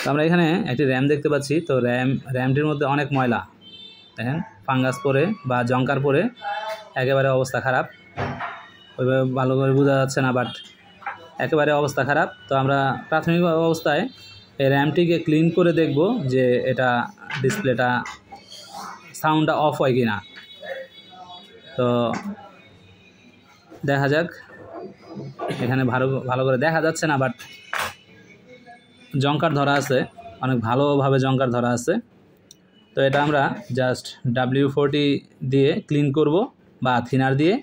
তো আমরা এখানে একটি র্যাম দেখতে পাচ্ছি। তো র্যামটির মধ্যে অনেক ময়লা, দেখেন ফাঙ্গাস পরে বা জঙ্কার পরে একেবারে অবস্থা খারাপ। ওইভাবে ভালো করে বোঝা যাচ্ছে না, বাট একেবারে অবস্থা খারাপ। তো আমরা প্রাথমিক অবস্থায় এই র্যামটিকে ক্লিন করে দেখব যে এটা ডিসপ্লেটা সাউন্ডটা অফ হয় কি না। তো দেখা যাক, এখানে ভালো করে দেখা যাচ্ছে না, বাট জঙ্কার ধরা আছে, অনেক ভালোভাবে জঙ্কার ধরা আছে। তো এটা আমরা জাস্ট W40 দিয়ে ক্লিন করব বা থিনার দিয়ে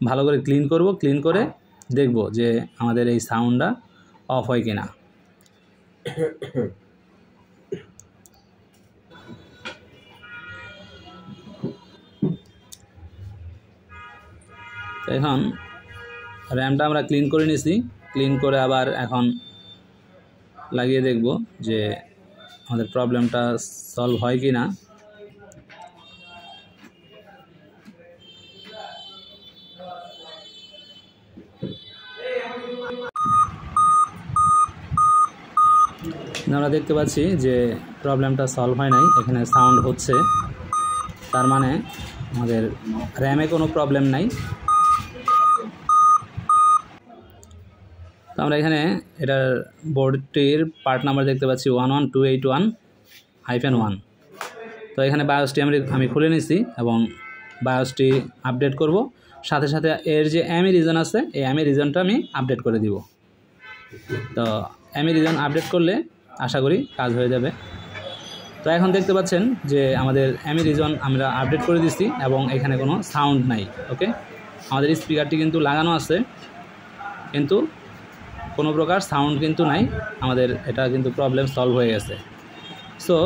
ভালো করে ক্লিন করব। ক্লিন করে দেখব যে আমাদের এই সাউন্ডটা অফ হয় কিনা। তো এখন র্যামটা আমরা ক্লিন করে নিয়েছি। ক্লিন করে আবার এখন লাগিয়ে দেখব যে আমাদের প্রবলেমটা সলভ হয় কি না। আমরা দেখতে পাচ্ছি যে প্রবলেমটা সলভ হয় নাই, এখানে সাউন্ড হচ্ছে, তার মানে আমাদের র্যামে কোনো প্রবলেম নাই। তো আমরা এখানে এটার বোর্ডটির পার্ট নাম্বার দেখতে পাচ্ছি 11281-1। তো এখানে বায়োসটি আমি খুলে নিয়েছি এবং বায়োসটি আপডেট করব। সাথে সাথে এর যে এমই রিজন আছে, এই এমই রিজনটা আমি আপডেট করে দিব। তো এমই রিজন আপডেট করলে আশা করি কাজ হয়ে যাবে। তো এখন দেখতে পাচ্ছেন যে আমাদের এমই রিজন আমরা আপডেট করে দিচ্ছি এবং এখানে কোনো সাউন্ড নাই। ওকে, আমাদের স্পিকারটি কিন্তু লাগানো আছে, কিন্তু কোনো প্রকার সাউন্ড কিন্তু নাই। আমাদের এটা কিন্তু প্রবলেম সলভ হয়ে গেছে। সো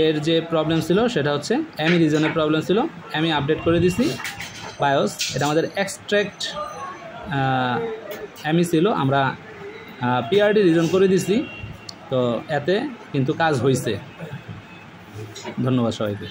এর যে প্রবলেম ছিল সেটা হচ্ছে এমই রিজনের প্রবলেম ছিল, আমি আপডেট করে দিছি বায়োস। এটা আমাদের এক্সট্র্যাক্ট এমই ছিল, আমরা PRD রিজন করে দিছি। তো এতে কিন্তু কাজ হয়েছে। ধন্যবাদ সবাইকে।